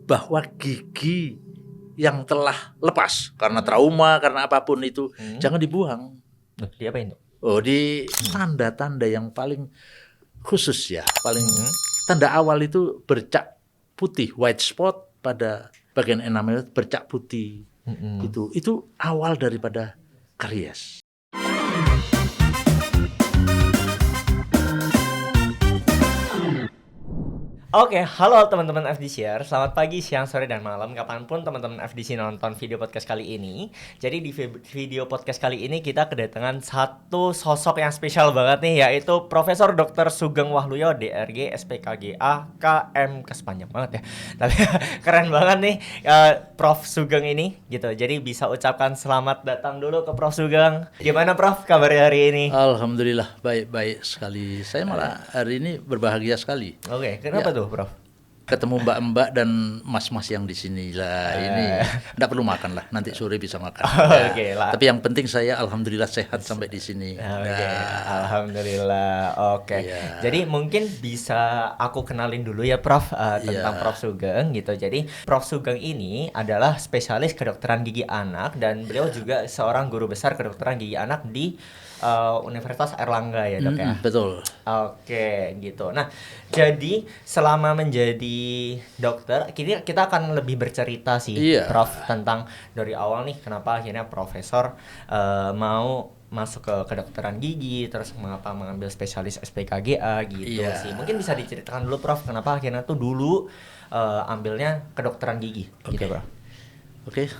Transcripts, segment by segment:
bahwa gigi yang telah lepas karena trauma, karena apapun itu, jangan dibuang. Diapain tuh? Oh, di tanda-tanda yang paling khusus ya, paling tanda awal itu bercak putih, white spot pada bagian enamel bercak putih. Itu awal daripada karies. Oke, halo teman-teman FDCR. Selamat pagi, siang, sore, dan malam kapanpun teman-teman FDC nonton video podcast kali ini. Jadi di video podcast kali ini kita kedatangan satu sosok yang spesial banget nih, yaitu Profesor Dr. Sugeng Waluyo, DRG, SPKGA, KM, kesepanjang banget ya. Tapi keren banget nih Prof. Sugeng ini gitu. Jadi bisa ucapkan selamat datang dulu ke Prof. Sugeng. Gimana Prof kabarnya hari ini? Alhamdulillah baik-baik sekali. Saya malah hari ini berbahagia sekali. Oke, kenapa tuh Prof? Ketemu mbak-mbak dan mas-mas yang di sini lah. Ini enggak perlu makan lah, nanti sore bisa makan. Oke lah. Tapi yang penting saya alhamdulillah sehat sampai di sini. Oke, alhamdulillah. Oke. Iya. Jadi mungkin bisa aku kenalin dulu ya Prof tentang Prof Sugeng gitu. Jadi Prof Sugeng ini adalah spesialis kedokteran gigi anak dan beliau juga seorang guru besar kedokteran gigi anak di Universitas Airlangga ya Dok ya. Betul. Oke, gitu. Nah, jadi selama menjadi dokter, kita akan lebih bercerita sih, Iya. Prof, tentang dari awal nih kenapa akhirnya Profesor mau masuk ke kedokteran gigi, terus mengapa mengambil spesialis SPKGA gitu Iya. sih. Mungkin bisa diceritakan dulu, Prof, kenapa akhirnya tuh dulu ambilnya kedokteran gigi, gitu, Prof. Oke.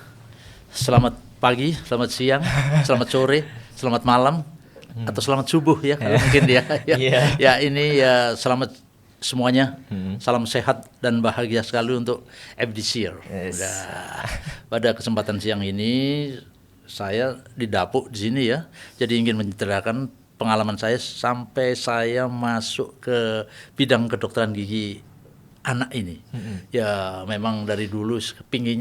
Selamat pagi, selamat siang, selamat sore, selamat malam, atau selamat subuh ya kalau mungkin ya. Ya ini ya selamat semuanya. Salam sehat dan bahagia sekali untuk FDCR. Yes. Pada kesempatan siang ini saya didapuk di sini ya. Jadi ingin menceritakan pengalaman saya sampai saya masuk ke bidang kedokteran gigi anak ini. Ya memang dari dulu kepingin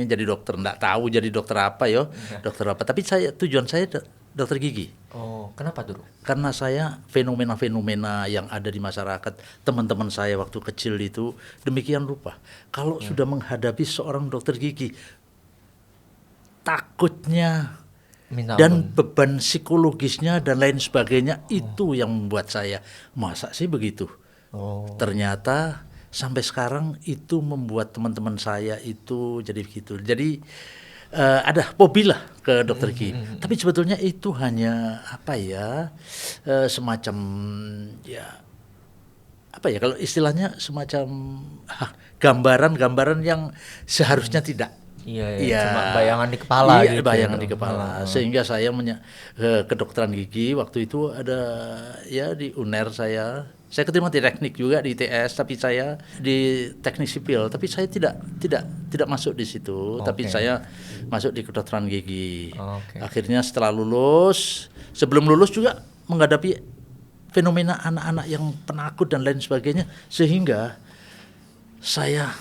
jadi dokter, enggak tahu jadi dokter apa ya, dokter apa. Tapi tujuan saya dokter gigi. Oh, kenapa dulu? Karena saya fenomena-fenomena yang ada di masyarakat, teman-teman saya waktu kecil itu demikian rupa. Kalau sudah menghadapi seorang dokter gigi, takutnya dan beban psikologisnya dan lain sebagainya itu yang membuat saya, masa sih begitu? Ternyata sampai sekarang itu membuat teman-teman saya itu jadi begitu. Jadi ada hobi lah ke dokter gigi. Tapi sebetulnya itu hanya semacam ya apa ya kalau istilahnya semacam gambaran-gambaran yang seharusnya tidak. Iya, cuma bayangan di kepala gitu. Bayangan di kepala. Sehingga saya kedokteran gigi waktu itu ada ya di UNER saya keterima di teknik juga di ITS, tapi saya di teknik sipil, tapi saya tidak masuk di situ, tapi saya masuk di kedokteran gigi. Akhirnya setelah lulus, sebelum lulus juga menghadapi fenomena anak-anak yang penakut dan lain sebagainya, sehingga saya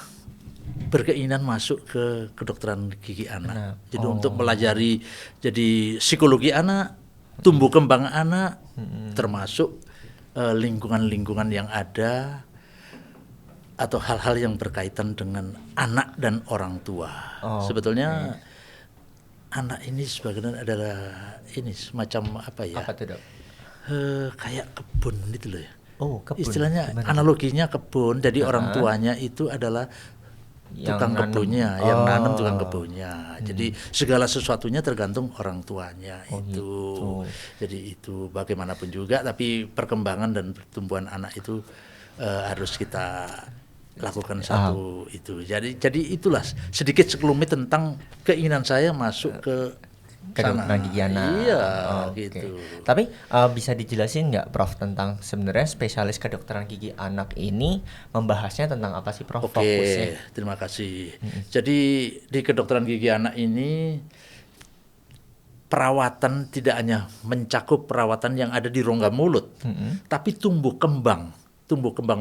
berkeinginan masuk ke kedokteran gigi anak. Jadi untuk pelajari jadi psikologi anak, tumbuh kembang anak, termasuk lingkungan-lingkungan yang ada atau hal-hal yang berkaitan dengan anak dan orang tua. Sebetulnya anak ini sebagian adalah ini semacam apa ya? Apa tuh, Dok? Kayak kebun gitu loh ya. Kebun. Istilahnya analoginya kebun. Jadi orang tuanya itu adalah tukang kebunnya, yang nanam tukang kebunnya. Jadi segala sesuatunya tergantung orang tuanya itu. Jadi itu bagaimanapun juga, tapi perkembangan dan pertumbuhan anak itu harus kita lakukan satu itu. Jadi itulah sedikit sekelumit tentang keinginan saya masuk ke kedokteran gigi anak. Iya, gitu. Tapi bisa dijelasin nggak, Prof, tentang sebenarnya spesialis kedokteran gigi anak ini membahasnya tentang apa sih, Prof? Oke, terima kasih. Jadi di kedokteran gigi anak ini perawatan tidak hanya mencakup perawatan yang ada di rongga mulut, tapi tumbuh kembang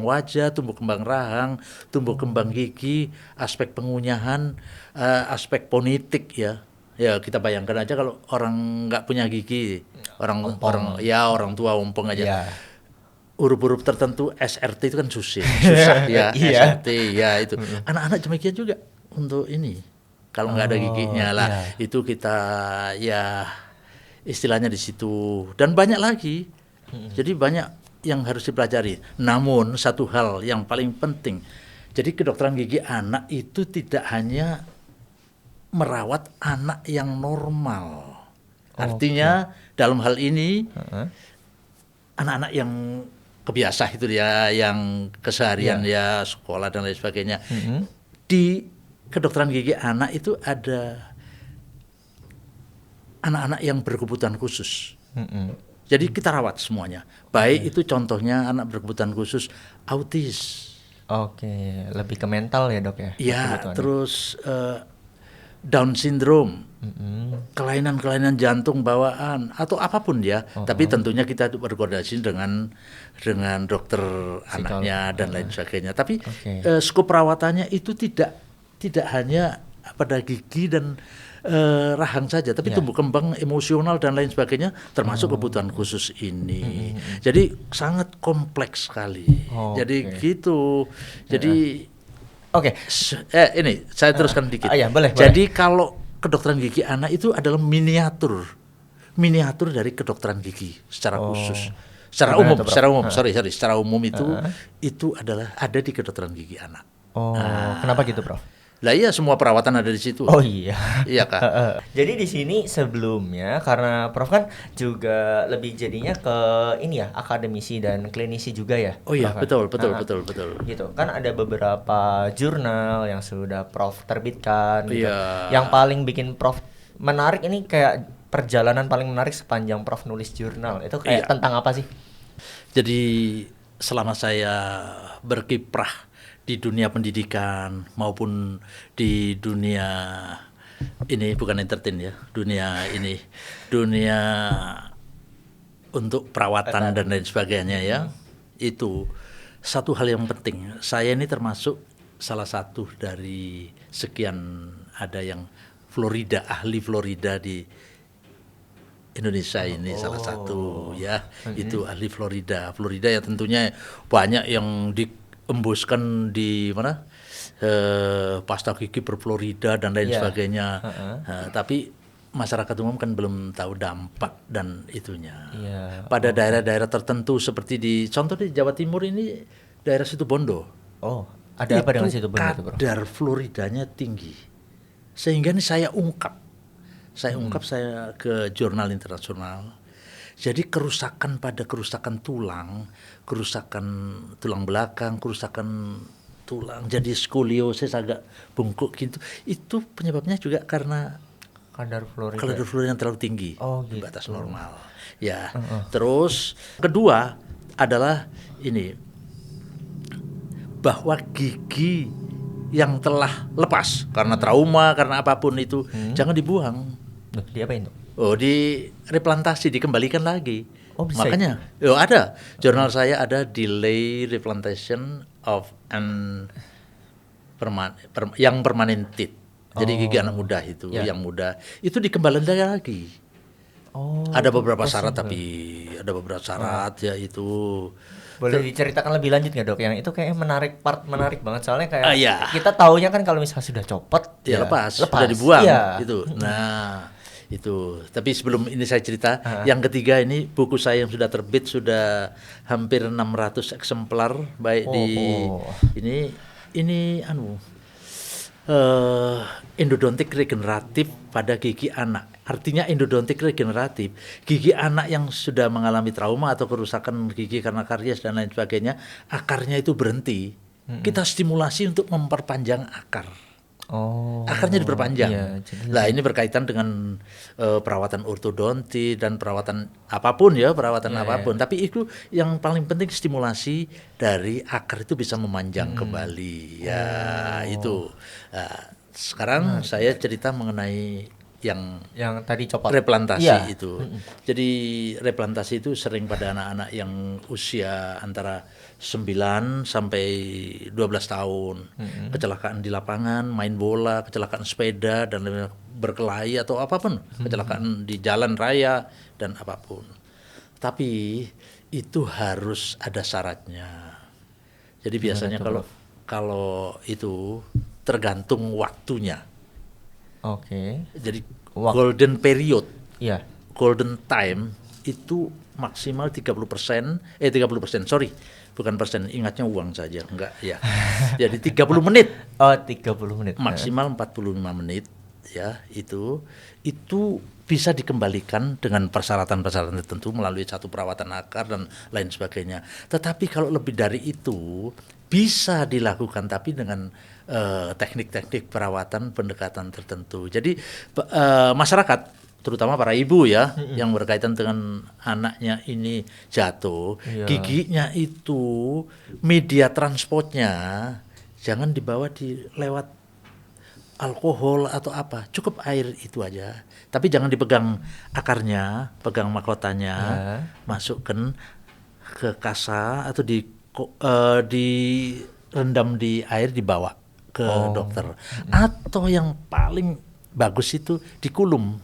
wajah, tumbuh kembang rahang, tumbuh kembang gigi, aspek pengunyahan, aspek ponitik ya. Ya kita bayangkan aja kalau orang nggak punya gigi, orang tua ompong aja. huruf-huruf tertentu SRT itu kan susah ya, Iya. SRT ya itu. Anak-anak demikian juga untuk ini. Kalau nggak ada giginya lah, iya. itu kita ya istilahnya di situ dan banyak lagi. Jadi banyak yang harus dipelajari. Namun satu hal yang paling penting, jadi kedokteran gigi anak itu tidak hanya merawat anak yang normal. Artinya dalam hal ini anak-anak yang kebiasa itu ya, yang keseharian ya sekolah dan lain sebagainya. Di kedokteran gigi anak itu ada anak-anak yang berkebutuhan khusus. Jadi kita rawat semuanya. Baik itu contohnya anak berkebutuhan khusus autis. Oke, lebih ke mental ya dok ya? Ya, kebutuhannya. terus Down syndrome, kelainan-kelainan jantung bawaan atau apapun ya. Tapi tentunya kita berkoordinasi dengan dokter anaknya dan lain sebagainya. Tapi skop perawatannya itu tidak hanya pada gigi dan rahang saja, tapi tumbuh kembang emosional dan lain sebagainya, termasuk kebutuhan khusus ini. Jadi sangat kompleks sekali. Jadi gitu. Jadi ini saya teruskan dikit. Boleh. Jadi kalau kedokteran gigi anak itu adalah miniatur dari kedokteran gigi secara khusus. Secara umum itu adalah ada di kedokteran gigi anak. Kenapa gitu, Prof? Lah iya, semua perawatan ada di situ. Oh iya. Iya Kak. Jadi di sini sebelumnya karena Prof kan juga lebih jadinya ke ini ya, akademisi dan klinisi juga ya. Oh iya, Prof, betul. Gitu. Kan ada beberapa jurnal yang sudah Prof terbitkan gitu. Iya. Yang paling bikin Prof menarik ini kayak perjalanan paling menarik sepanjang Prof nulis jurnal. Itu kayak tentang apa sih? Jadi selama saya berkiprah di dunia pendidikan maupun di dunia ini, bukan entertain ya, dunia untuk perawatan dan lain sebagainya ya, itu satu hal yang penting. Saya ini termasuk salah satu dari sekian, ada yang ahli Florida di Indonesia ini salah satu ya, itu ahli Florida ya, tentunya banyak yang diembuskan di mana pasta gigi berfluorida dan lain sebagainya. Tapi masyarakat umum kan belum tahu dampak dan itunya. Pada daerah-daerah tertentu seperti contoh di Jawa Timur ini, daerah Situbondo. Ada apa dengan Situbondo itu, Bro? Kadar fluoridanya tinggi. Sehingga ini saya ungkap saya ke jurnal internasional. Jadi kerusakan tulang, kerusakan tulang belakang, kerusakan tulang, jadi skoliosis agak bungkuk gitu. Itu penyebabnya juga karena kadar fluorida yang terlalu tinggi di gitu. batas normal. Ya. Terus kedua adalah ini, bahwa gigi yang telah lepas karena trauma, karena apapun itu, jangan dibuang. Diapain tuh? Di replantasi, dikembalikan lagi. Bisa Makanya ada jurnal saya, ada delay replantation of yang permanent teeth. Jadi gigi anak muda itu, yang muda itu dikembalikan lagi. Ada beberapa syarat, ya itu. Boleh diceritakan lebih lanjut nggak, Dok? Yang itu kayak menarik banget, soalnya kayak kita taunya kan kalau misalnya sudah copot lepas, sudah dibuang itu. Nah, itu. Tapi sebelum ini saya cerita, yang ketiga ini buku saya yang sudah terbit, sudah hampir 600 eksemplar, baik di ini endodontik regeneratif pada gigi anak. Artinya endodontik regeneratif, gigi anak yang sudah mengalami trauma atau kerusakan gigi karena karies dan lain sebagainya, akarnya itu berhenti. Kita stimulasi untuk memperpanjang akar. Akarnya diperpanjang. Lah ini berkaitan dengan perawatan ortodonti dan perawatan apapun ya, apapun. Tapi itu yang paling penting, stimulasi dari akar itu bisa memanjang kembali. Itu. Sekarang saya cerita mengenai yang tadi copot, replantasi itu. Jadi replantasi itu sering pada anak-anak yang usia antara 9 sampai 12 tahun. Kecelakaan di lapangan, main bola, kecelakaan sepeda dan berkelahi atau apapun, kecelakaan di jalan raya dan apapun. Tapi itu harus ada syaratnya. Jadi Gimana biasanya tuh, Prof? kalau itu tergantung waktunya. Oke. Jadi Wak- golden period, Iya. golden time itu maksimal 30%, 30%, sorry, bukan persen, ingatnya uang saja, enggak ya. Jadi 30 menit, Oh, 30 menit. maksimal 45 menit ya, itu bisa dikembalikan dengan persyaratan-persyaratan tertentu melalui satu perawatan akar dan lain sebagainya. Tetapi kalau lebih dari itu bisa dilakukan tapi dengan teknik-teknik perawatan pendekatan tertentu. Jadi masyarakat terutama para ibu ya yang berkaitan dengan anaknya ini jatuh, Iya. giginya itu media transportnya jangan dibawa lewat alkohol atau apa, cukup air itu aja. Tapi jangan dipegang akarnya, pegang mahkotanya, Ya. masukkan ke kasa atau direndam di air dibawa ke dokter. Atau yang paling bagus itu dikulum.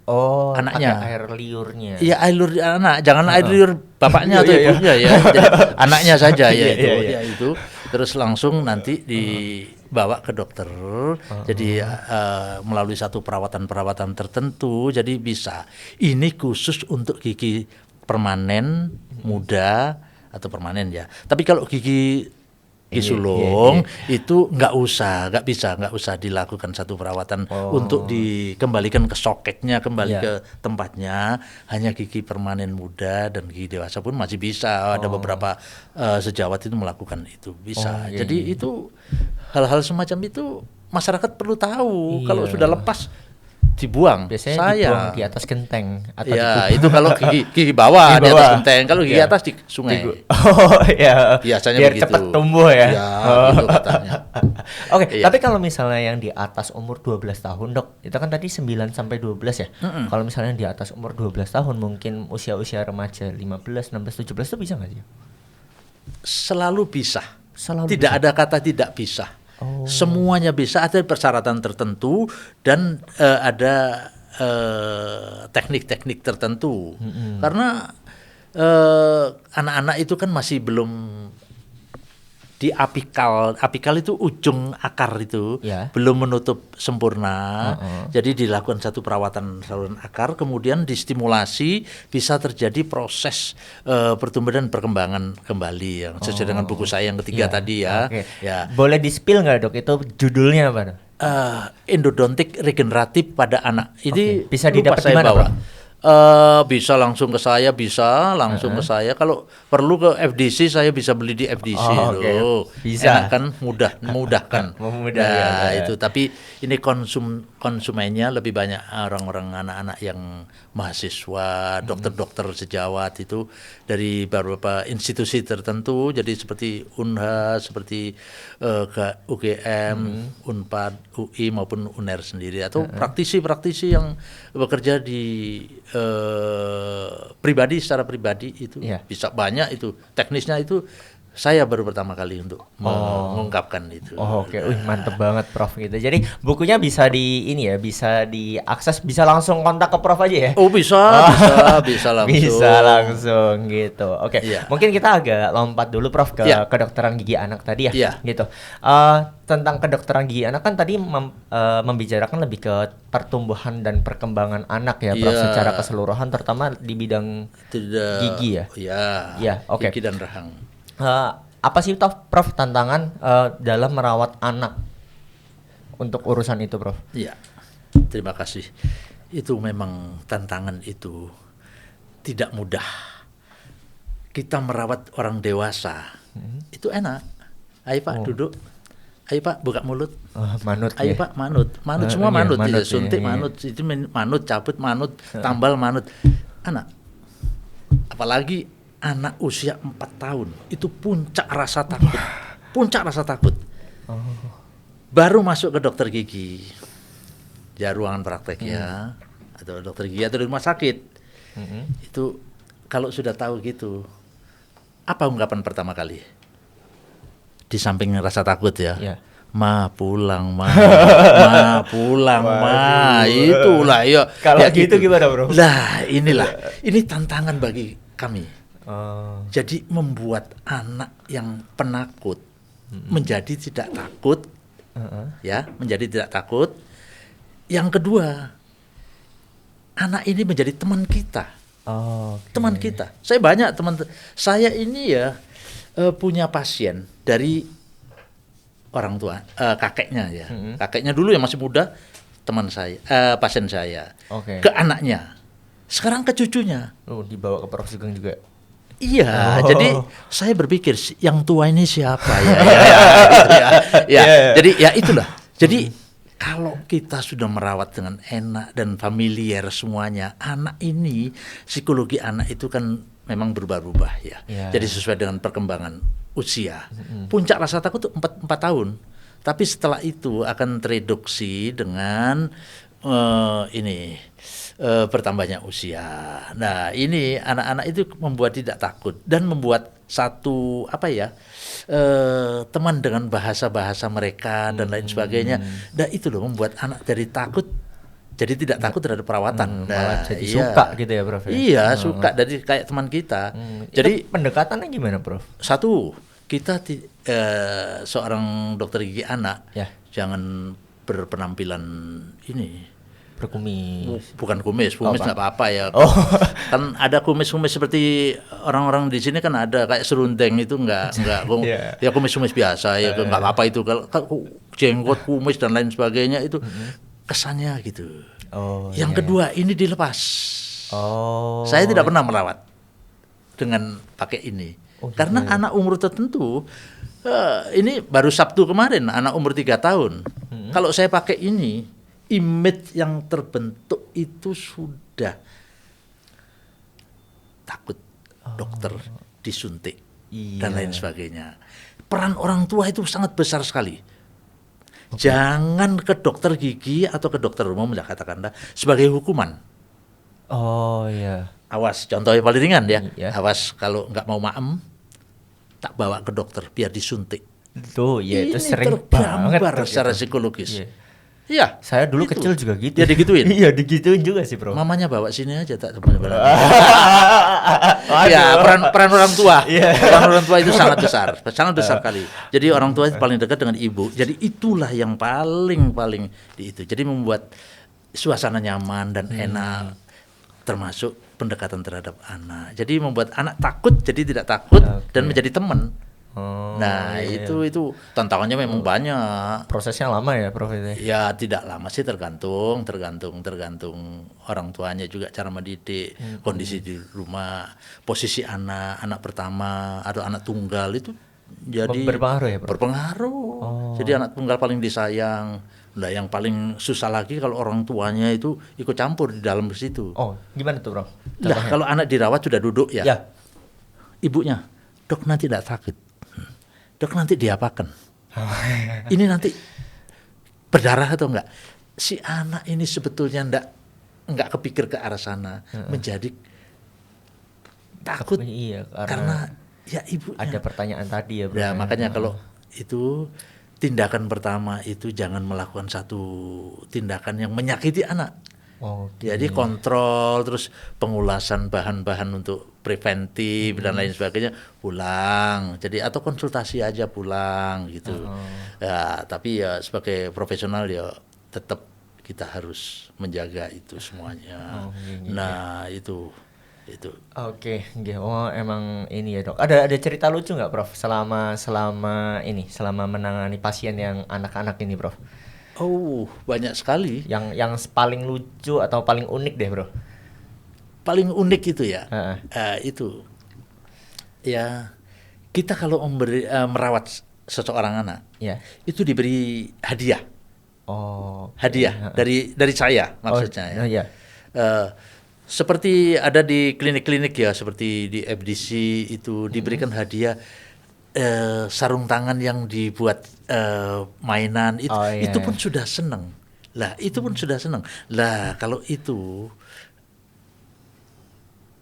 Oh, Anaknya. pakai air liurnya. Iya, air liur anak, jangan air liur bapaknya atau Iya, iya. ibunya ya. Jadi, anaknya saja ya Iya, itu, iya, iya. ya itu. Terus langsung nanti dibawa ke dokter. Jadi melalui satu perawatan tertentu, jadi bisa. Ini khusus untuk gigi permanen, muda atau permanen ya. Tapi kalau gigi sulung itu nggak usah dilakukan satu perawatan untuk dikembalikan ke soketnya, kembali ke tempatnya. Hanya gigi permanen muda dan gigi dewasa pun masih bisa. Ada beberapa sejawat itu melakukan itu bisa. Jadi itu hal-hal semacam itu masyarakat perlu tahu. Kalau sudah lepas dibuang. Biasanya dibuang di atas genteng atau ya itu kalau gigi bawah di atas genteng, kalau gigi atas di sungai. Oh ya. Biasanya biar begitu. cepat tumbuh ya. Ya, gitu katanya. Oke, Iya. tapi kalau misalnya yang di atas umur 12 tahun, Dok, itu kan tadi 9 sampai 12 ya. Kalau misalnya di atas umur 12 tahun, mungkin usia-usia remaja 15, 16, 17 itu bisa nggak sih? Selalu bisa. Selalu Tidak bisa. ada kata tidak bisa. Semuanya bisa, ada persyaratan tertentu dan ada teknik-teknik tertentu. Karena anak-anak itu kan masih belum di apikal itu ujung akar itu belum menutup sempurna. Jadi dilakukan satu perawatan saluran akar, kemudian distimulasi, bisa terjadi proses pertumbuhan dan perkembangan kembali yang sesuai dengan buku saya yang ketiga tadi ya. Ya. Boleh di-spill nggak, Dok? Itu judulnya apa, Dok? Endodontik regeneratif pada anak. Ini Bisa lupa didapat saya di mana, bawa. Bro? Bisa langsung ke saya, ke saya. Kalau perlu ke FDC, saya bisa beli di FDC loh. Bisa. Enak kan, memudahkan. Memudahkan, ya. Itu. Tapi ini konsumennya lebih banyak orang-orang anak-anak yang mahasiswa, dokter-dokter sejawat itu dari beberapa institusi tertentu. Jadi seperti Unha, seperti UGM, Unpad, UI maupun UNER sendiri, atau praktisi-praktisi yang bekerja di secara pribadi itu bisa banyak itu. Teknisnya itu saya baru pertama kali untuk mengungkapkan itu. Oke. Mantep banget, Prof, gitu. Jadi bukunya bisa bisa diakses, bisa langsung kontak ke Prof aja ya? Oh, bisa langsung. Bisa langsung gitu. Oke. Iya. Mungkin kita agak lompat dulu, Prof, ke kedokteran gigi anak tadi ya. Iya. Gitu. Tentang kedokteran gigi anak kan tadi membicarakan lebih ke pertumbuhan dan perkembangan anak ya, Prof, secara keseluruhan, terutama di bidang gigi ya. Iya. Oke. Gigi dan rahang. Apa sih, Prof, tantangan dalam merawat anak untuk urusan itu, Prof? Iya, terima kasih. Itu memang tantangan itu tidak mudah. Kita merawat orang dewasa itu enak. Ayo Pak duduk. Ayo Pak buka mulut. Manut. Ayo Pak manut semua Iya, manut. manut, Suntik iya. manut, itu manut, cabut manut, tambal manut. Anak, apalagi anak usia 4 tahun itu puncak rasa takut. Baru masuk ke dokter gigi, ya ruangan praktek ya, atau dokter gigi atau di rumah sakit. Itu kalau sudah tahu gitu, apa ungkapan pertama kali? Di samping rasa takut ya. Ma pulang ma itulah ya. Kalau gitu gimana, Bro? Lah ini tantangan bagi kami Oh. Jadi membuat anak yang penakut menjadi tidak takut, ya, menjadi tidak takut. Yang kedua, anak ini menjadi teman kita. Oh, okay. Teman kita. Saya banyak teman. Saya ini ya punya pasien dari orang tua, kakeknya ya. Kakeknya dulu yang masih muda, teman saya, pasien saya. Oke. Ke anaknya. Sekarang ke cucunya. Oh, dibawa ke Prof Sugeng juga. Iya, Oh. jadi saya berpikir yang tua ini siapa ya? Gitu ya. Yeah. Jadi ya itulah. Jadi kalau kita sudah merawat dengan enak dan familiar semuanya, anak ini psikologi anak itu kan memang berubah-ubah ya. Yeah. Jadi sesuai dengan perkembangan usia. Puncak rasa takut itu 4 tahun. Tapi setelah itu akan tereduksi dengan bertambahnya usia. Nah, ini anak-anak itu membuat tidak takut dan membuat satu teman dengan bahasa-bahasa mereka dan lain sebagainya. Nah, itu loh membuat anak dari takut jadi tidak takut terhadap perawatan. Malah jadi suka gitu ya, Prof. Iya, suka dari kayak teman kita. Jadi itu pendekatannya gimana, Prof? satu, kita seorang dokter gigi anak jangan berpenampilan ini berkumis. Bukan kumis nggak apa-apa ya. Kan ada kumis-kumis seperti orang-orang di sini kan ada kayak serundeng itu nggak ya kumis-kumis biasa ya nggak apa-apa itu. Kalau jenggot, kumis dan lain sebagainya itu kesannya gitu. Yang kedua ini dilepas. Saya tidak pernah merawat dengan pakai ini karena anak umur tertentu. Ini baru Sabtu kemarin anak umur 3 tahun. Kalau saya pakai ini, image yang terbentuk itu sudah takut dokter disuntik dan lain sebagainya. Peran orang tua itu sangat besar sekali. Jangan ke dokter gigi atau ke dokter umum ya katakanlah sebagai hukuman. Oh iya. Awas, contohnya paling ringan ya. Iya. Awas kalau nggak mau maem, tak bawa ke dokter biar disuntik. Tuh, ya itu Ini sering banget tergambar secara psikologis. Iya. Iya. Saya dulu itu. kecil juga gitu. Ya digituin. Iya, digituin juga sih, Bro. Mamanya bawa sini aja tak sebenarnya. Ya, peran orang tua. Peran orang tua itu sangat besar kali. Jadi orang tua itu paling dekat dengan ibu. Jadi itulah yang paling di itu. Jadi membuat suasana nyaman dan enak, termasuk pendekatan terhadap anak. Jadi membuat anak takut jadi tidak takut dan menjadi teman. Itu tantangannya memang banyak. Prosesnya lama ya, Prof itu. Ya tidak lama sih, tergantung orang tuanya juga cara mendidik, kondisi di rumah, posisi anak pertama atau anak tunggal itu jadi berpengaruh ya, Prof? Berpengaruh. Jadi anak tunggal paling disayang. Nah, yang paling susah lagi kalau orang tuanya itu ikut campur di dalam situ. Oh, gimana tuh, Prof? Lah, kalau anak dirawat sudah duduk ya. Ibunya, "Dok, nanti tidak sakit. Dok, nanti diapakan? Ini nanti berdarah atau enggak?" Si anak ini sebetulnya enggak kepikir ke arah sana, menjadi takut. Iya, karena ya ibunya. Ada pertanyaan tadi ya, Bro. Ya, makanya kalau itu tindakan pertama itu jangan melakukan satu tindakan yang menyakiti anak. Jadi kontrol, terus pengulasan bahan-bahan untuk preventif dan lain sebagainya pulang. Jadi atau konsultasi aja pulang gitu. Ya, tapi ya sebagai profesional ya tetap kita harus menjaga itu semuanya. Nah, itu. Oke, oh emang ini ya, Dok. Ada cerita lucu nggak, Prof? Selama menangani pasien yang anak-anak ini, Prof? Oh, banyak sekali. Yang paling lucu atau paling unik deh, Bro. Paling unik itu ya. Itu. Ya, kita kalau merawat seseorang anak, itu diberi hadiah. Hadiah dari saya maksudnya. Seperti ada di klinik-klinik ya, seperti di FDC itu diberikan hadiah sarung tangan yang dibuat mainan itu pun sudah senang. Lah, itu pun sudah senang. Lah, kalau itu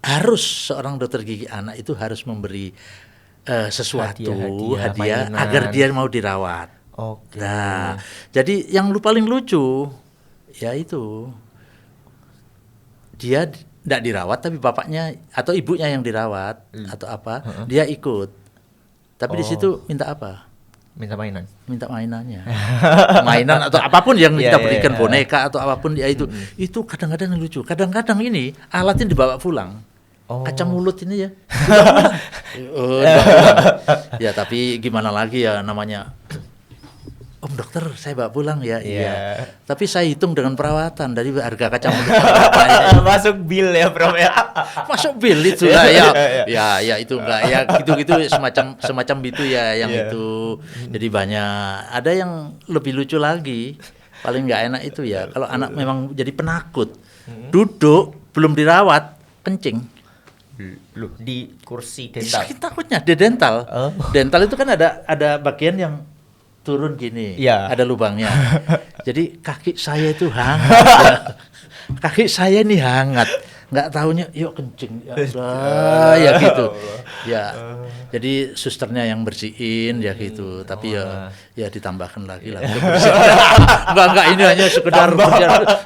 harus seorang dokter gigi anak itu harus memberi sesuatu hadiah agar dia mau dirawat. Nah, jadi yang paling lucu ya itu dia enggak dirawat tapi bapaknya atau ibunya yang dirawat atau apa, dia ikut. Tapi di situ minta apa? Minta mainan. Minta mainannya. Mainan atau apapun yang kita berikan, boneka atau apapun ya itu. Itu kadang-kadang lucu. Kadang-kadang ini alatnya dibawa pulang. Kaca mulut ini ya. Dibawa pulang. Ya tapi gimana lagi ya namanya. Om dokter, saya bawa pulang ya. Iya. Tapi saya hitung dengan perawatan dari harga kaca mulut berapa ini. Masuk bill ya, Prof ya. Masuk bill itu lah ya. Ya itu enggak ya gitu-gitu semacam itu ya yang itu. Jadi banyak. Ada yang lebih lucu lagi. Paling enggak enak itu ya kalau anak memang jadi penakut. Duduk belum dirawat, kencing. Loh, di kursi dental. Sakit takutnya di dental. Dental itu kan ada bagian yang turun gini, ada lubangnya. Jadi kaki saya itu hangat. Ya. Kaki saya ini hangat. Nggak tahunya, yuk kencing. Ya gitu. Ya. Jadi susternya yang bersihin ya gitu. Tapi ya ditambahkan lagi lah. Enggak ini hanya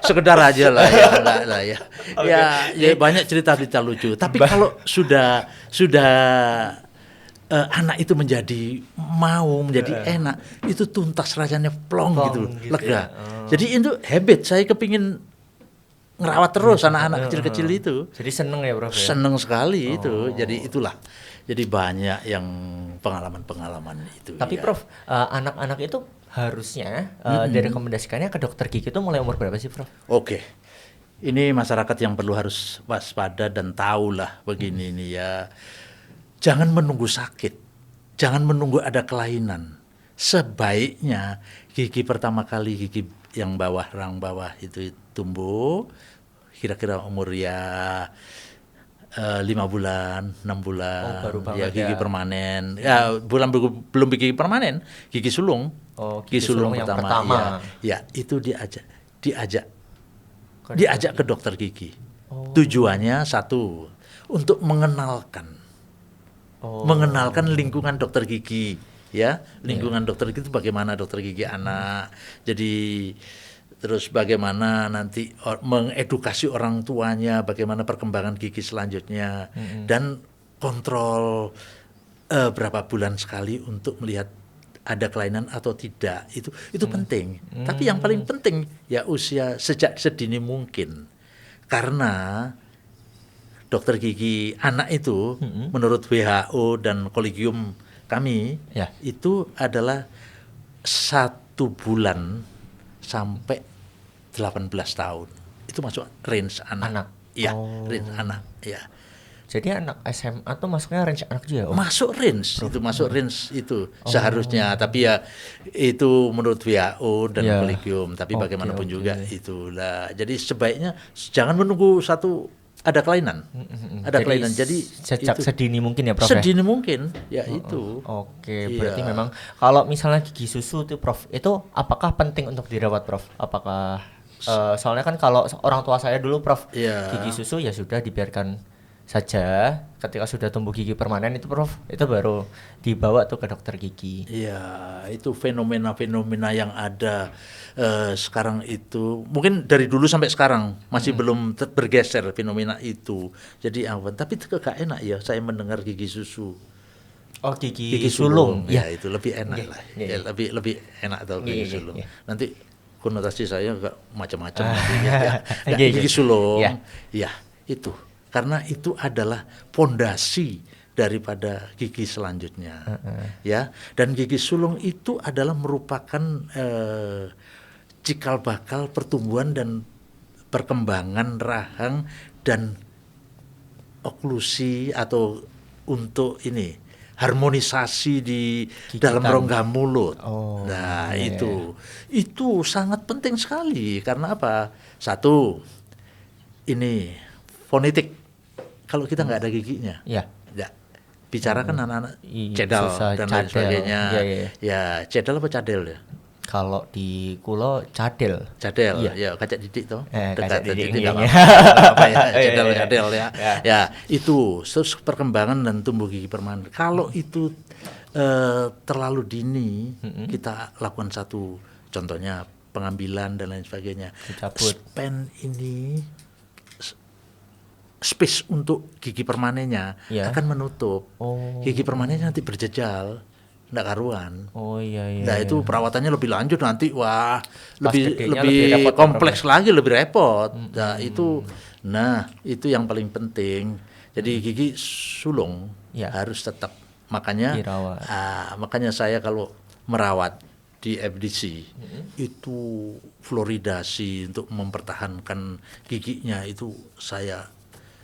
sekedar aja lah ya. Enggak lah ya. Ya banyak cerita-cerita lucu. Tapi kalau sudah anak itu menjadi enak, itu tuntas rasanya plong gitu, lega. Jadi itu habit, saya kepingin ngerawat terus anak-anak kecil-kecil itu. Jadi seneng ya Prof ya? Seneng sekali itu, jadi itulah. Jadi banyak yang pengalaman-pengalaman itu. Tapi ya. Prof, anak-anak itu harusnya direkomendasikannya ke dokter gigi itu mulai umur berapa sih Prof? Oke. Ini masyarakat yang perlu harus waspada dan tahulah begini nih ya. Jangan menunggu sakit, jangan menunggu ada kelainan. Sebaiknya gigi pertama kali, gigi yang bawah, rang bawah itu tumbuh, kira-kira umur ya 5 bulan, 6 bulan, baru ya gigi ya. permanen. Ya belum gigi permanen, gigi sulung. Gigi sulung yang pertama. Ya itu diajak ke dokter gigi. Tujuannya satu, untuk mengenalkan lingkungan dokter gigi, ya lingkungan dokter gigi itu bagaimana dokter gigi anak. Jadi terus bagaimana nanti mengedukasi orang tuanya, bagaimana perkembangan gigi selanjutnya, dan kontrol berapa bulan sekali untuk melihat ada kelainan atau tidak. Itu penting. Tapi yang paling penting ya usia sejak sedini mungkin, karena dokter gigi anak itu menurut WHO dan kolegium kami itu adalah 1 bulan sampai 18 tahun. Itu masuk range anak. Iya, range anak. Ya. Jadi anak SMA tuh masuknya range anak juga? Masuk range, itu masuk range itu seharusnya. Tapi ya itu menurut WHO dan kolegium. Tapi bagaimanapun juga itulah. Jadi sebaiknya jangan menunggu ada kelainan, kelainan. Jadi sejak sedini mungkin ya Prof? Sedini mungkin, ya itu. Berarti memang kalau misalnya gigi susu tuh Prof, itu apakah penting untuk dirawat Prof? Apakah soalnya kan kalau orang tua saya dulu Prof, gigi susu ya sudah dibiarkan saja. Ketika sudah tumbuh gigi permanen itu Prof, itu baru dibawa tuh ke dokter gigi. Iya, itu fenomena-fenomena yang ada sekarang itu mungkin dari dulu sampai sekarang masih belum bergeser fenomena itu. Jadi tapi itu gak enak ya saya mendengar gigi susu. Gigi sulung. Ya itu lebih enak lah. Ya, lebih enak atau gigi sulung. Nanti konotasi saya agak macam-macam gigi sulung. Ya, itu. Karena itu adalah pondasi daripada gigi selanjutnya. Ya, dan gigi sulung itu adalah merupakan cikal bakal pertumbuhan dan perkembangan rahang dan oklusi atau untuk harmonisasi di dalam rongga mulut. Itu sangat penting sekali. Karena apa? Satu, fonetik. Kalau kita nggak ada giginya, bicara kan anak-anak cedal dan lain sebagainya. Ya cedal apa cadel ya? Kalau di kulo cadel. Ya kacak didik toh. Dekat didik nggak apa-apa ya. Cadel ya. Ya itu terus perkembangan dan tumbuh gigi permanen. Kalau itu terlalu dini kita lakukan satu, contohnya pengambilan dan lain sebagainya. Dicabut. Span ini space untuk gigi permanennya Iya. akan menutup. Oh. Gigi permanennya nanti berjejal, nggak karuan. Oh iya iya. Nah itu perawatannya lebih lanjut nanti, wah gedenya lebih lebih repot ya, kompleks lagi, lebih repot. Nah itu yang paling penting. Jadi gigi sulung Ya. harus tetap, makanya Dirawat. makanya saya kalau merawat di FDC itu fluoridasi untuk mempertahankan giginya itu saya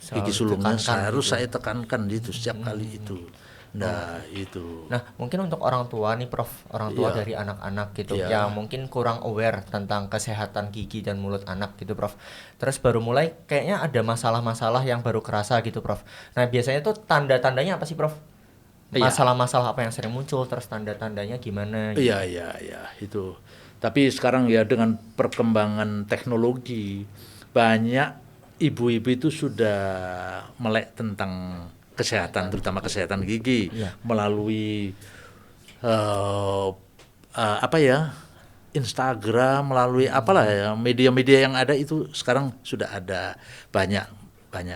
gigi sulungnya harus saya tekankan itu setiap kali itu. Nah itu. Nah, mungkin untuk orang tua nih Prof, orang tua dari anak-anak gitu yang mungkin kurang aware tentang kesehatan gigi dan mulut anak gitu Prof. Terus baru mulai kayaknya ada masalah-masalah yang baru kerasa gitu Prof. Nah, biasanya tuh tanda-tandanya apa sih Prof? Masalah-masalah apa yang sering muncul, terus tanda-tandanya gimana gitu? Iya itu. Tapi sekarang ya dengan perkembangan teknologi, banyak ibu-ibu itu sudah melek tentang kesehatan, terutama kesehatan gigi melalui Instagram, melalui apalah ya, media-media yang ada itu sekarang sudah ada banyak.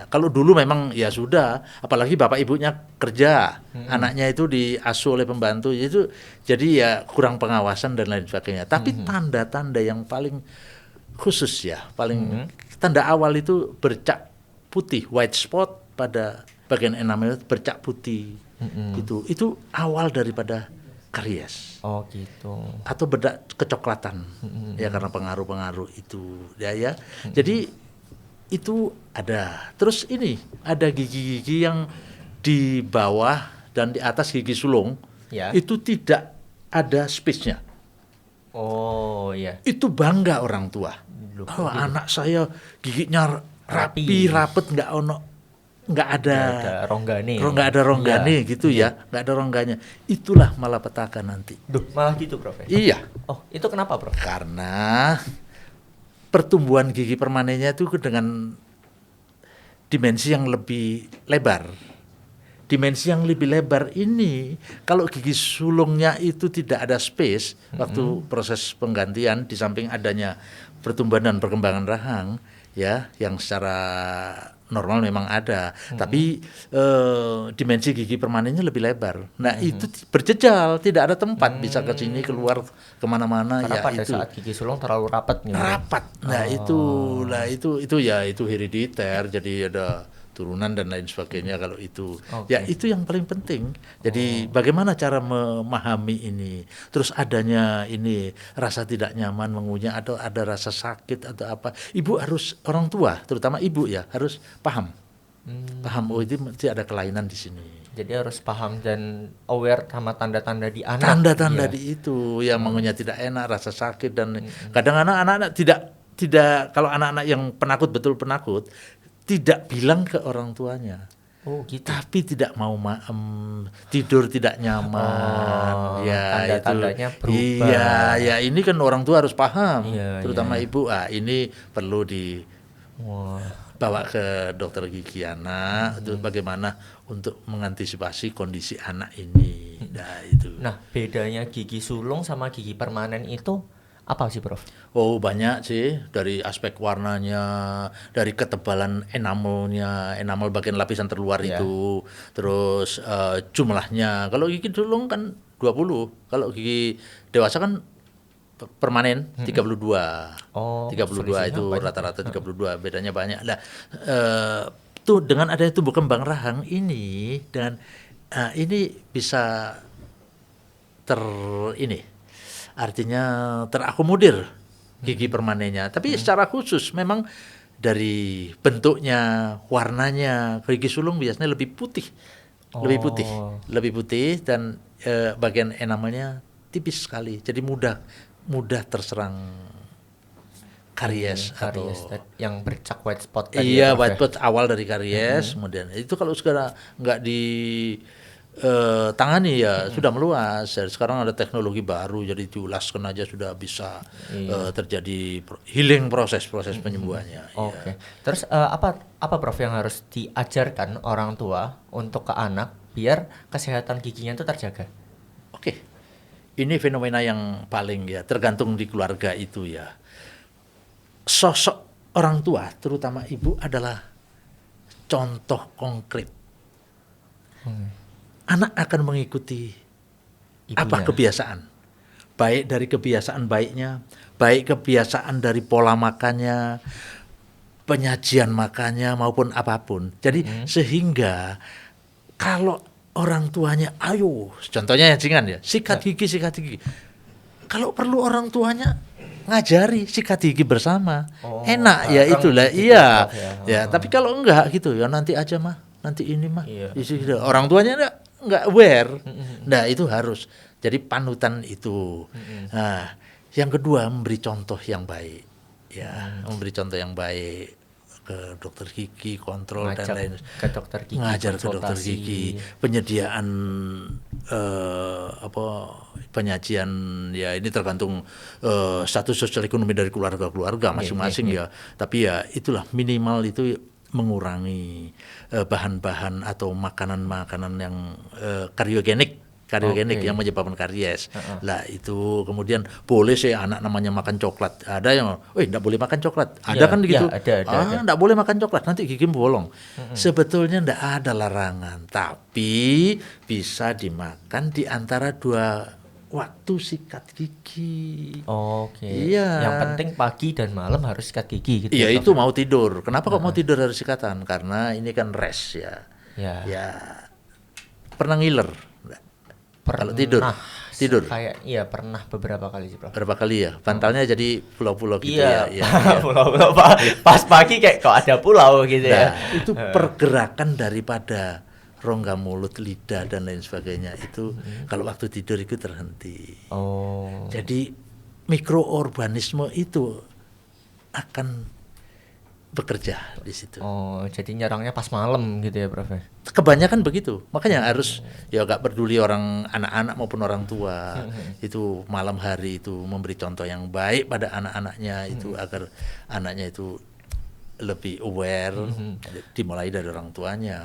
Kalau dulu memang ya sudah, apalagi bapak ibunya kerja, anaknya itu diasuh oleh pembantu, itu jadi ya kurang pengawasan dan lain sebagainya. Tapi tanda-tanda yang paling khusus ya, paling tanda awal itu bercak putih, white spot pada bagian enamel bercak putih. Itu awal daripada karies. Oh gitu. Atau bedak kecoklatan. Ya karena pengaruh-pengaruh itu ya. Jadi itu ada. Terus ini ada gigi-gigi yang di bawah dan di atas gigi sulung itu tidak ada space-nya. Oh iya. Itu bangga orang tua. Oh, anak saya giginya rapi, rapet, nggak ada ronggane gitu ya, nggak ada rongganya. Itulah malapetaka nanti. Duh, malah gitu Prof. Iya. Oh, itu kenapa Prof? Karena pertumbuhan gigi permanennya itu dengan dimensi yang lebih lebar. Dimensi yang lebih lebar ini, kalau gigi sulungnya itu tidak ada space waktu proses penggantian, di samping adanya pertumbuhan dan perkembangan rahang, ya, yang secara normal memang ada, tapi dimensi gigi permanennya lebih lebar. Nah itu berjejal, tidak ada tempat bisa ke sini keluar kemana-mana. Karena ya pada itu saat gigi sulung terlalu rapat nih. Rapat. Nah itu herediter, jadi ada turunan dan lain sebagainya kalau itu. Ya itu yang paling penting. Jadi bagaimana cara memahami ini. Terus adanya ini rasa tidak nyaman mengunyah atau ada rasa sakit atau apa. Ibu harus, orang tua terutama ibu ya, harus paham. Paham, oh itu mesti ada kelainan di sini. Jadi harus paham dan aware sama tanda-tanda di anak. Tanda-tanda di itu yang mengunyah tidak enak, rasa sakit dan kadang anak-anak tidak kalau anak-anak yang penakut, betul penakut, tidak bilang ke orang tuanya. Oh gitu. Tapi tidak mau tidur tidak nyaman. Ya tanda-tandanya itu. berubah. Iya, ya ini kan orang tua harus paham, terutama iya. ibu. Ini perlu dibawa ke dokter gigi anak itu bagaimana untuk mengantisipasi kondisi anak ini. Nah, itu. Nah, bedanya gigi sulung sama gigi permanen itu apa sih, Prof? Oh, banyak sih, dari aspek warnanya, dari ketebalan enamelnya, enamel bagian lapisan terluar itu, terus jumlahnya. Kalau gigi sulung kan 20, kalau gigi dewasa kan permanen 32. Oh, 32 itu rata-rata 32, bedanya banyak. Nah, tuh dengan adanya tumbuh kembang rahang ini dan ini bisa artinya terakomodir gigi permanennya. Tapi secara khusus memang dari bentuknya, warnanya, gigi sulung biasanya lebih putih. Lebih putih dan bagian enamelnya tipis sekali. Jadi mudah terserang karies atau yang bercak white spot tadi. Iya, white spot awal dari karies, kemudian itu kalau segera nggak di tangani ya sudah meluas. Sekarang ada teknologi baru, jadi diulaskan aja sudah bisa terjadi healing proses penyembuhannya. Oke. Terus apa Prof yang harus diajarkan orang tua untuk ke anak biar kesehatan giginya itu terjaga? Oke. Ini fenomena yang paling tergantung di keluarga itu ya. Sosok orang tua terutama ibu adalah contoh konkret. Anak akan mengikuti apa Ibunya. kebiasaan. Baik dari kebiasaan baiknya, baik kebiasaan dari pola makannya, penyajian makannya maupun apapun. Jadi sehingga kalau orang tuanya, ayo, contohnya ringan ya, sikat gigi. Kalau perlu orang tuanya ngajari sikat gigi bersama, enak ya bareng itulah, gitu iya, Prof, ya. ya. Tapi kalau enggak gitu ya nanti aja mah, nanti ini mah, Iya. orang tuanya enggak aware, nah itu harus jadi panutan itu. Nah, yang kedua memberi contoh yang baik, ya, memberi contoh yang baik ke dokter gigi, kontrol Ngajak dan lain, ke dokter gigi, ngajar ke dokter konsultasi. gigi, penyediaan penyajian ya ini tergantung status sosial ekonomi dari keluarga masing-masing ya. Tapi ya itulah minimal itu mengurangi bahan-bahan atau makanan-makanan yang kariogenik yang menyebabkan karies. Lah itu kemudian boleh sih anak namanya makan coklat. Ada yang, enggak boleh makan coklat. Ada kan gitu. Ada. Enggak boleh makan coklat, nanti gigi bolong. Sebetulnya enggak ada larangan, tapi bisa dimakan di antara 2 waktu sikat gigi. Oke. Iya. Yang penting pagi dan malam harus sikat gigi gitu. Iya, ya, itu Prof? mau tidur. Kenapa kok mau tidur harus sikatan? Karena ini kan rest ya. Ya. Ya. Pernah ngiler? Kalau tidur. Kayak iya pernah beberapa kali sih, Prof. Berapa kali ya? Bantalnya jadi pulau-pulau gitu Iya. ya. Pulau-pulau pas pagi kayak kok ada pulau gitu ya. Itu pergerakan daripada rongga mulut, lidah dan lain sebagainya itu kalau waktu tidur itu terhenti. Oh. Jadi mikroorganisme itu akan bekerja di situ. Oh, jadi nyerangnya pas malam gitu ya, Prof. Kebanyakan begitu, makanya harus ya gak peduli orang anak-anak maupun orang tua itu malam hari itu memberi contoh yang baik pada anak-anaknya itu agar anaknya itu lebih aware, dimulai dari orang tuanya.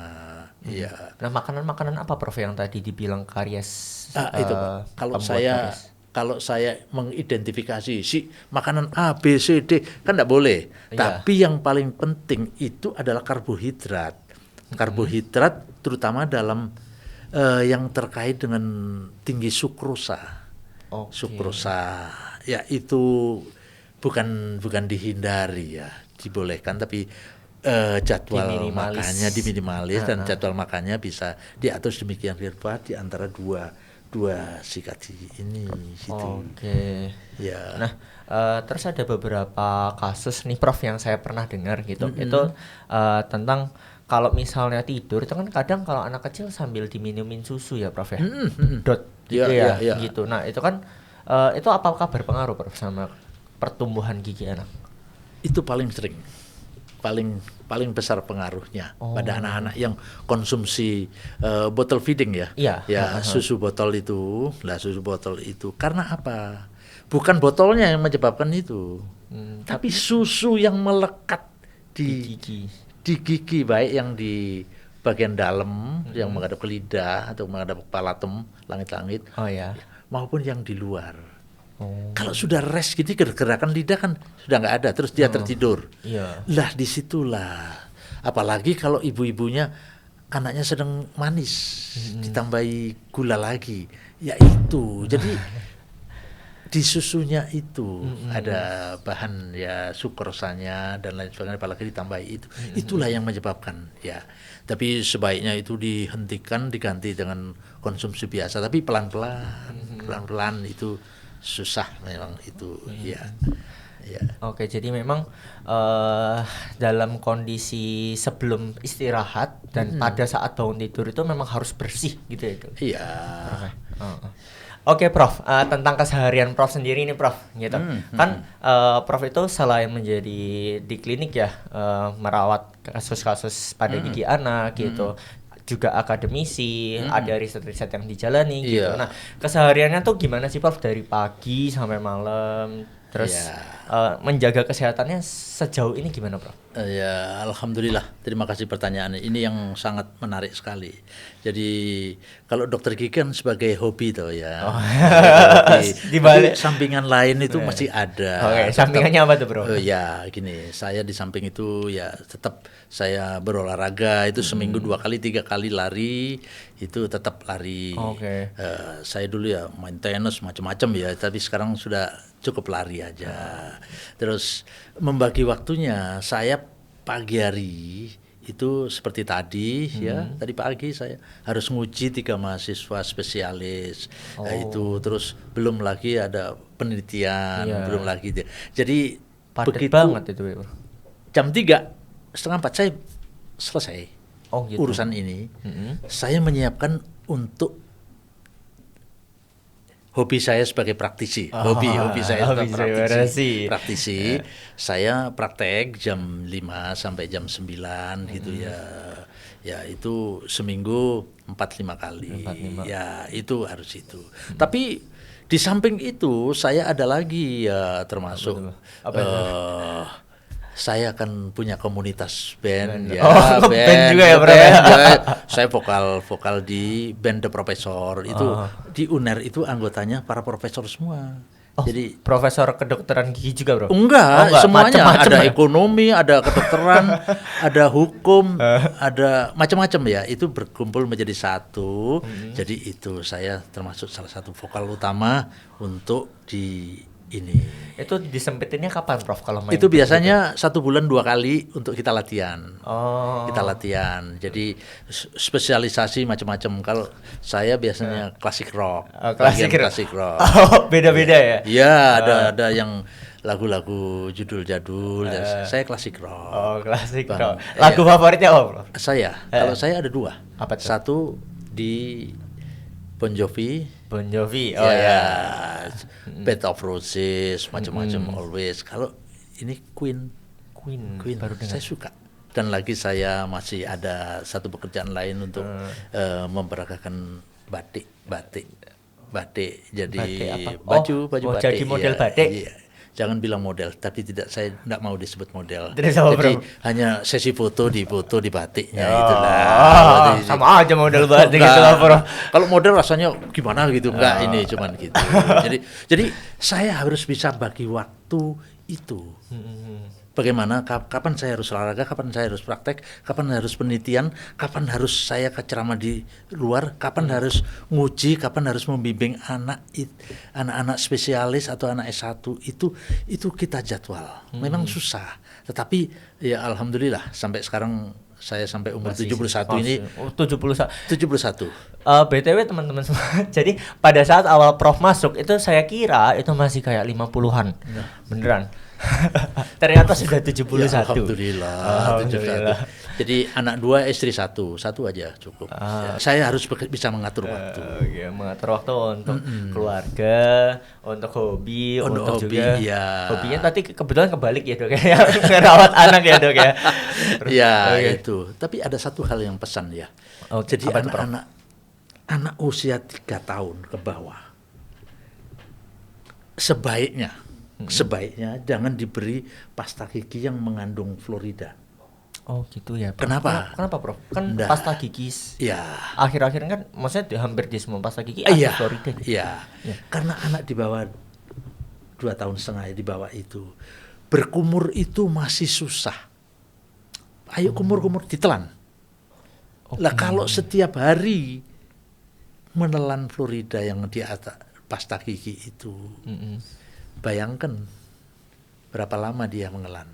Iya. Nah, makanan-makanan apa, Prof, yang tadi dibilang karies? Itu Pak. Pembuat Kalau saya mengidentifikasi si makanan A, B, C, D kan tidak boleh. Iya. Tapi yang paling penting itu adalah karbohidrat. Karbohidrat terutama dalam yang terkait dengan tinggi sukrosa. Oke. Sukrosa ya itu bukan dihindari ya, dibolehkan tapi jadwal makannya diminimalis dan jadwal makannya bisa diatur sedemikian rupa di antara dua sikat gigi ini gitu. Oke. Ya. Nah, terus ada beberapa kasus nih, Prof, yang saya pernah dengar gitu. Itu tentang kalau misalnya tidur itu kan kadang kalau anak kecil sambil diminumin susu ya, Prof ya. Dot gitu Ya. gitu. Nah, itu kan itu apakah berpengaruh, Prof, sama pertumbuhan gigi anak? Itu paling sering. Paling besar pengaruhnya pada anak-anak yang konsumsi bottle feeding ya. Iya. Susu botol itu. Lah susu botol itu karena apa? Bukan botolnya yang menyebabkan itu. Tapi susu yang melekat di gigi baik yang di bagian dalam yang menghadap ke lidah atau menghadap ke palatum, langit-langit. Oh ya. Maupun yang di luar. Kalau sudah rest gitu gerakan lidah kan sudah nggak ada, terus dia tertidur. Iya. Lah disitulah, apalagi kalau ibu-ibunya anaknya sedang manis, ditambahi gula lagi, ya itu. Jadi di susunya itu ada bahan ya sukrosanya dan lain sebagainya, apalagi ditambahi itu. Itulah yang menyebabkan ya. Tapi sebaiknya itu dihentikan, diganti dengan konsumsi biasa, tapi pelan-pelan itu. Susah memang itu ya. Oke, jadi memang dalam kondisi sebelum istirahat dan pada saat bangun tidur itu memang harus bersih gitu ya. Iya. Oke, Prof, tentang keseharian Prof sendiri nih, Prof, gitu. Kan Prof itu selain menjadi di klinik ya, merawat kasus-kasus pada gigi anak gitu. Juga akademisi, ada riset-riset yang dijalani gitu. Nah, kesehariannya tuh gimana sih, Prof, dari pagi sampai malam? Terus Ya. menjaga kesehatannya sejauh ini gimana, Prof? Ya, alhamdulillah. Terima kasih pertanyaannya. Ini yang sangat menarik sekali. Jadi kalau dokter gigi kan sebagai hobi tuh ya. Hobi. Di balik- Tapi sampingan lain itu masih ada. Oke, Tetap- sampingannya apa tuh, Bro? Ya, gini. Saya di samping itu ya tetap saya berolahraga itu seminggu 2 kali 3 kali lari itu tetap lari. Oke. Saya dulu ya main tenis macam-macam ya, tapi sekarang sudah cukup lari aja. Terus membagi waktunya, saya pagi hari itu seperti tadi ya, tadi pagi saya harus nguji 3 mahasiswa spesialis. Itu terus belum lagi ada penelitian, Iya. belum lagi. Jadi Padat begitu banget itu, Bro. jam 3:30 saya selesai Oh, gitu. urusan ini. Saya menyiapkan untuk hobi saya sebagai praktisi. Hobi saya hobi sebagai saya praktisi. Saya praktek jam 5 sampai jam 9 gitu ya. Ya itu seminggu 4-5 kali. Ya itu harus itu. Tapi di samping itu saya ada lagi ya termasuk saya akan punya komunitas band ya, band juga ya, Bro, ya? Saya vokal di band The Professor itu di UNER itu anggotanya para profesor semua. Jadi Profesor kedokteran gigi juga, Bro? enggak, semuanya macem-macem ada ya? ekonomi, ada kedokteran, ada hukum, ada macam-macam ya. Itu berkumpul menjadi satu. Jadi itu saya termasuk salah satu vokal utama untuk di ini. Itu disempitinnya kapan, Prof, kalau main? Itu biasanya 1 bulan 2 kali untuk kita latihan. Oh. Kita latihan. Jadi spesialisasi macam-macam. Kalau saya biasanya klasik rock. Klasik bagian rock. klasik rock. Oh, beda-beda ya? Iya, ada yang lagu-lagu judul jadul. Saya klasik rock. Oh, klasik Bang, rock. Lagu favoritnya apa, Prof? Kalau saya ada 2. Apa tuh? Satu di Bon Jovi. Bon Jovi. Oh ya. Bed of Roses, macam-macam Always. Kalau ini Queen. Queen. Baru dengar. Saya suka. Dan lagi saya masih ada satu pekerjaan lain untuk memperagakan batik. Jadi Batik apa? baju Oh, batik. jadi model batik? Iya. Jangan bilang model, tapi saya tidak mau disebut model. Terus apa, Jadi Bro? hanya sesi foto di batiknya Oh, itulah. sama aja model batik gitu lah, Bro. Kalau model rasanya gimana gitu, enggak ini cuman gitu. Jadi saya harus bisa bagi waktu itu. Bagaimana kapan saya harus olahraga, kapan saya harus praktek, kapan harus penelitian, kapan harus saya ke ceramah di luar, kapan harus nguji, kapan harus membimbing anak-anak spesialis atau anak S1 itu kita jadwal. Memang susah, tetapi ya alhamdulillah sampai sekarang saya sampai umur 71 ini. Oh, 71. 71. BTW teman-teman semua. Jadi pada saat awal Prof masuk itu saya kira itu masih kayak 50-an. Beneran. Ternyata sudah 71. Ya, alhamdulillah. 71. Jadi anak 2, istri 1 aja cukup. Ya, saya harus bisa mengatur waktu. Ya, mengatur waktu untuk keluarga, untuk hobi, untuk hobi, juga ya. hobinya tadi kebetulan kebalik ya, Dok ya. Merawat anak ya, Dok ya. Ya, itu. Tapi ada satu hal yang pesan ya. Oh, jadi apa itu, Prof? anak usia 3 tahun ke bawah sebaiknya jangan diberi pasta gigi yang mengandung fluorida. Oh gitu ya, Prof. Kenapa? Kenapa, Prof? Kan Nggak. pasta gigi Ya. akhir-akhir kan maksudnya hampir di semua pasta gigi Iya. ada fluorida. Iya. Iya. Karena anak di bawah 2 tahun setengah di bawah itu berkumur itu masih susah. Ayo kumur-kumur ditelan. Lah kalau setiap hari menelan fluorida yang di atas pasta gigi itu, bayangkan berapa lama dia mengelan.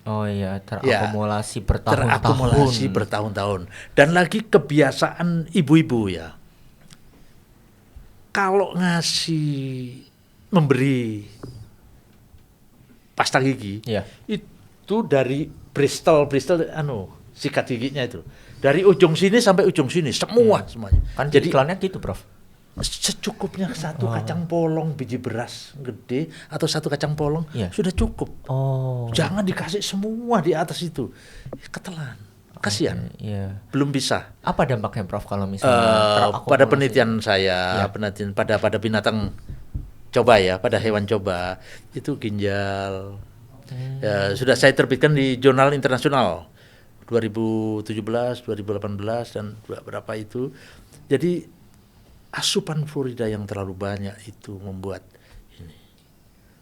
Oh iya, terakumulasi bertahun-tahun. Terakumulasi bertahun-tahun. Dan lagi kebiasaan ibu-ibu ya. Kalau memberi pasta gigi, Iya. itu dari Bristol sikat giginya itu. Dari ujung sini sampai ujung sini, semuanya. Kan Jadi iklannya gitu, Prof. secukupnya satu kacang polong biji beras gede atau satu kacang polong Iya. sudah cukup. Oh. Jangan dikasih semua di atas itu, ketelan, kasihan. Iya. Belum bisa. Apa dampaknya, Prof, kalau misalnya terakumulasi? Pada penelitian Iya. saya, penelitian pada binatang coba ya, pada hewan coba itu ginjal. Ya, sudah saya terbitkan di jurnal internasional 2017, 2018 dan berapa itu. Jadi asupan fluorida yang terlalu banyak itu membuat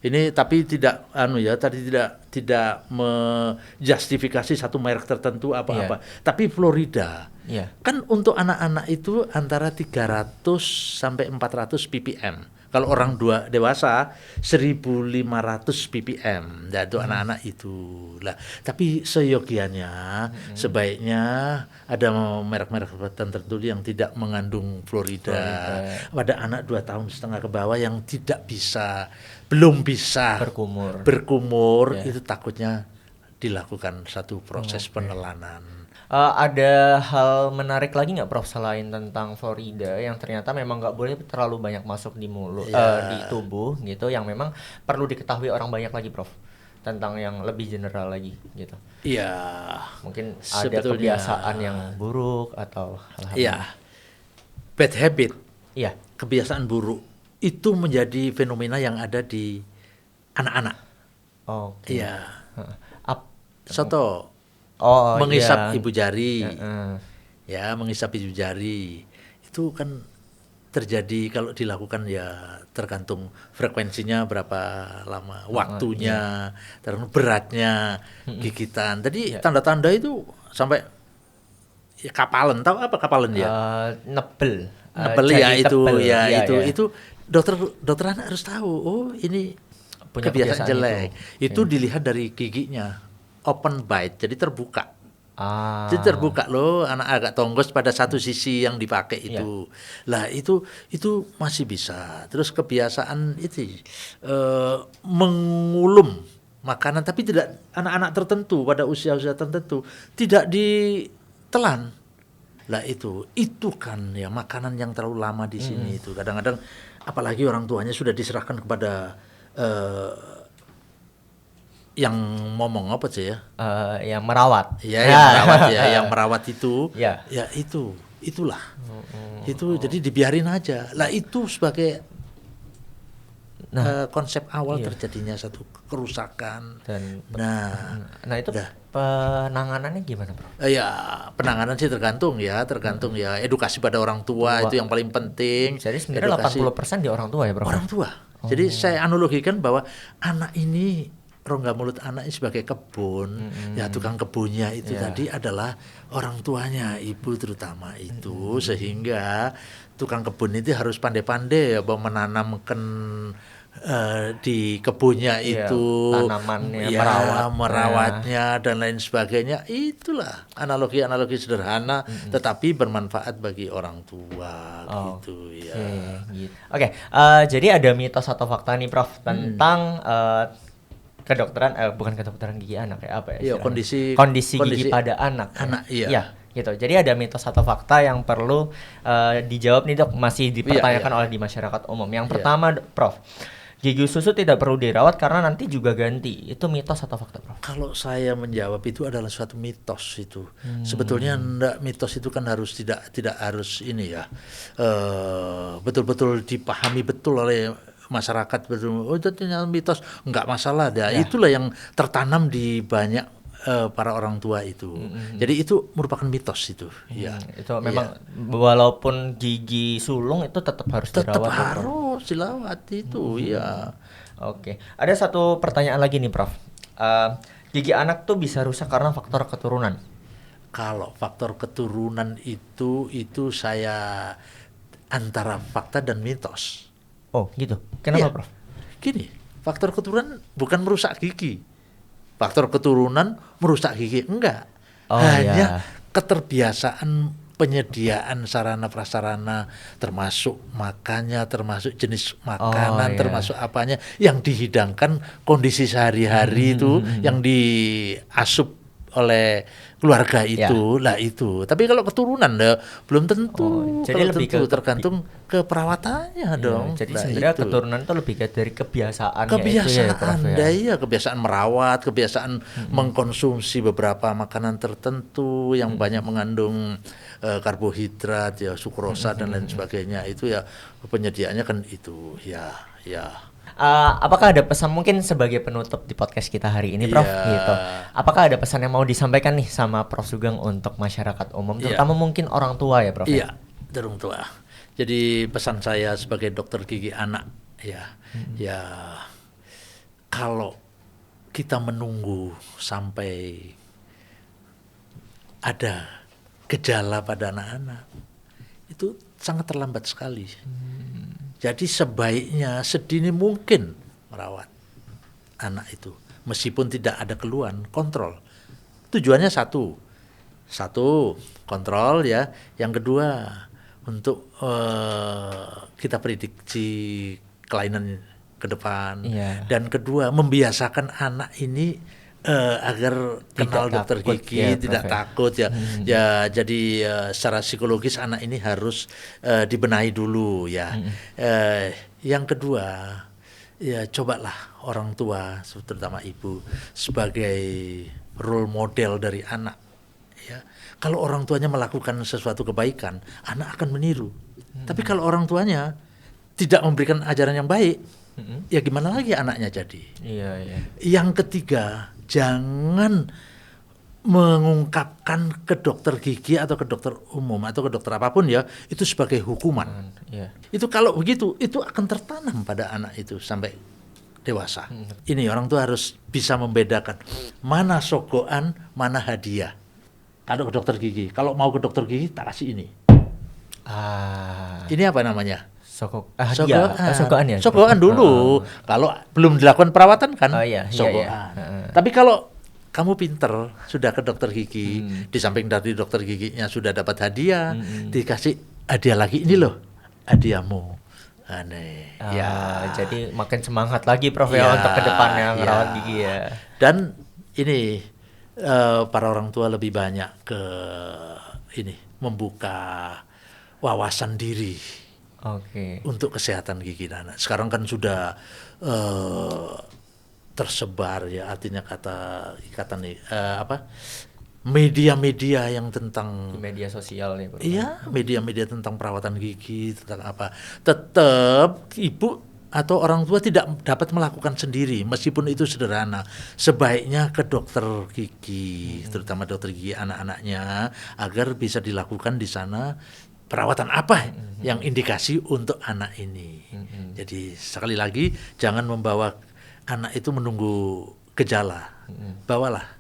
ini tapi tidak tadi tidak menjustifikasi satu merek tertentu apa-apa. Tapi fluorida kan untuk anak-anak itu antara 300 sampai 400 ppm. Kalau orang dewasa 1.500 ppm. Nah, itu anak-anak itu. Lah, tapi seyogianya sebaiknya ada merek-merek tertentu yang tidak mengandung fluorida. Pada anak 2,5 tahun ke bawah yang belum bisa berkumur itu takutnya dilakukan satu proses penelanan. Ada hal menarik lagi nggak Prof selain tentang fluorida yang ternyata memang nggak boleh terlalu banyak masuk di mulut, di tubuh gitu, yang memang perlu diketahui orang banyak lagi Prof tentang yang lebih general lagi gitu? Iya. Mungkin ada kebiasaan yang buruk atau hal-hal. Iya. Bad habit. Iya. Kebiasaan buruk itu menjadi fenomena yang ada di anak-anak. Oke. Iya. Soto. iya. Mengisap ibu jari. Ya, mengisap ibu jari. Itu kan terjadi kalau dilakukan ya tergantung frekuensinya berapa lama, waktunya, tergantung beratnya gigitan. Tadi tanda-tanda itu sampai ya, kapalan. Tahu apa kapalan ya? Nebel ya itu tebel. Itu dokter anak harus tahu. Oh, ini punya kebiasaan jelek. Itu dilihat dari giginya. Open bite, jadi terbuka. Jadi terbuka loh, anak agak tonggos pada satu sisi yang dipakai itu. Lah itu masih bisa. Terus kebiasaan itu mengulum makanan, tapi tidak anak-anak tertentu pada usia-usia tertentu tidak ditelan. Lah itu kan ya makanan yang terlalu lama di sini itu. Kadang-kadang apalagi orang tuanya sudah diserahkan kepada yang ngomong apa sih ya? Yang merawat. Ya, yang merawat ya, yang merawat itu. Ya itulah. Itu jadi dibiarin aja. Lah itu sebagai konsep awal terjadinya satu kerusakan. Nah itu penanganannya gimana, Bro? Ya penanganan sih tergantung ya edukasi pada orang tua itu yang paling penting. Jadi sebenarnya 80% di orang tua ya, Bro? Orang tua. Jadi saya analogikan bahwa anak ini rongga mulut anak ini sebagai kebun, ya tukang kebunnya itu tadi adalah orang tuanya, ibu terutama itu, sehingga tukang kebun itu harus pandai-pandai ya menanamkan di kebunnya itu tanamannya, merawatnya dan lain sebagainya. Itulah analogi sederhana tetapi bermanfaat bagi orang tua gitu ya. Oke, jadi ada mitos atau fakta nih Prof tentang kedokteran bukan kedokteran gigi anak ya apa ya? Kondisi gigi pada anak. Iya. Gitu. Jadi ada mitos atau fakta yang perlu dijawab nih Dok, masih dipertanyakan oleh di masyarakat umum. Yang pertama Prof, gigi susu tidak perlu dirawat karena nanti juga ganti. Itu mitos atau fakta, Prof? Kalau saya menjawab itu adalah suatu mitos itu. Sebetulnya mitos itu kan tidak harus ini ya. Betul-betul dipahami betul oleh masyarakat, betul. Oh itu mitos, enggak masalah. Itulah yang tertanam di banyak para orang tua itu. Jadi itu merupakan mitos itu. Itu memang walaupun gigi sulung itu tetap harus dirawat. Tetap harus dilawat itu, ya. Oke. Ada satu pertanyaan lagi nih, Prof. Gigi anak tuh bisa rusak karena faktor keturunan. Kalau faktor keturunan itu saya antara fakta dan mitos. Oh, gitu. Kenapa, Prof? Gini, faktor keturunan bukan merusak gigi. Faktor keturunan merusak gigi, enggak. Hanya keterbiasaan penyediaan sarana prasarana, termasuk makannya, termasuk jenis makanan, termasuk apanya yang dihidangkan kondisi sehari-hari itu yang diasup oleh keluarga itu, lah itu. Tapi kalau keturunan belum tentu. Jadi lebih tergantung ke perawatannya dong. Jadi sebenarnya keturunan itu lebih dari kebiasaan. Kebiasaan merawat, kebiasaan mengkonsumsi beberapa makanan tertentu yang banyak mengandung karbohidrat, sukrosa dan lain sebagainya. Itu ya penyediaannya kan itu, ya. Apakah ada pesan mungkin sebagai penutup di podcast kita hari ini, Prof? Iya. Gitu. Apakah ada pesan yang mau disampaikan nih sama Prof Sugeng untuk masyarakat umum, terutama mungkin orang tua ya, Prof? Iya, orang tua. Jadi pesan saya sebagai dokter gigi anak, ya kalau kita menunggu sampai ada gejala pada anak-anak, itu sangat terlambat sekali. Jadi sebaiknya sedini mungkin merawat anak itu, meskipun tidak ada keluhan, kontrol. Tujuannya satu kontrol ya. Yang kedua untuk kita prediksi kelainan ke depan. Dan kedua membiasakan anak ini agar kenal dokter gigi, tidak takut ya. Ya jadi secara psikologis anak ini harus dibenahi dulu ya. Yang kedua ya cobalah orang tua terutama ibu sebagai role model dari anak ya. Kalau orang tuanya melakukan sesuatu kebaikan, anak akan meniru. Tapi kalau orang tuanya tidak memberikan ajaran yang baik, ya gimana lagi anaknya jadi. Yang ketiga, jangan mengungkapkan ke dokter gigi atau ke dokter umum atau ke dokter apapun ya itu sebagai hukuman. Itu kalau begitu itu akan tertanam pada anak itu sampai dewasa. Ini orang tua harus bisa membedakan mana sogokan, mana hadiah. Kalau ke dokter gigi, kalau mau ke dokter gigi tak kasih ini. Ini apa namanya? Sogokan dulu. Kalau belum dilakukan perawatan kan sogokan. Tapi kalau kamu pinter sudah ke dokter gigi, di samping dari dokter giginya sudah dapat hadiah, dikasih hadiah lagi, ini loh hadiahmu. Aneh. Jadi makin semangat lagi Prof ya untuk ke depannya merawat gigi ya. Dan ini para orang tua lebih banyak ke ini membuka wawasan diri. Untuk kesehatan gigi anak. Sekarang kan sudah tersebar ya, artinya media-media yang tentang media sosial nih, Bro. Iya, media-media tentang perawatan gigi, tentang apa. Tetap ibu atau orang tua tidak dapat melakukan sendiri meskipun itu sederhana. Sebaiknya ke dokter gigi, terutama dokter gigi anak-anaknya agar bisa dilakukan di sana perawatan apa yang indikasi untuk anak ini. Jadi sekali lagi jangan membawa anak itu menunggu gejala. Bawalah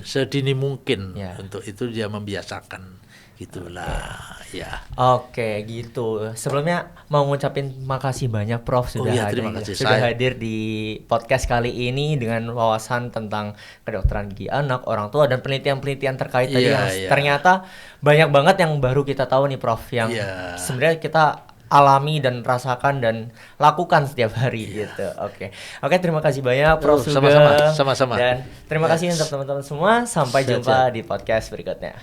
sedini mungkin untuk itu dia membiasakan gitulah ya. Gitu. Sebelumnya mau ngucapin makasih banyak Prof sudah hadir di podcast kali ini dengan wawasan tentang kedokteran gigi anak, orang tua dan penelitian-penelitian terkait tadi yang ternyata banyak banget yang baru kita tahu nih Prof yang sebenarnya kita alami dan rasakan dan lakukan setiap hari gitu. Oke, terima kasih banyak Prof Sugeng. Sama-sama. Dan terima kasih untuk teman-teman semua. Sampai jumpa di podcast berikutnya.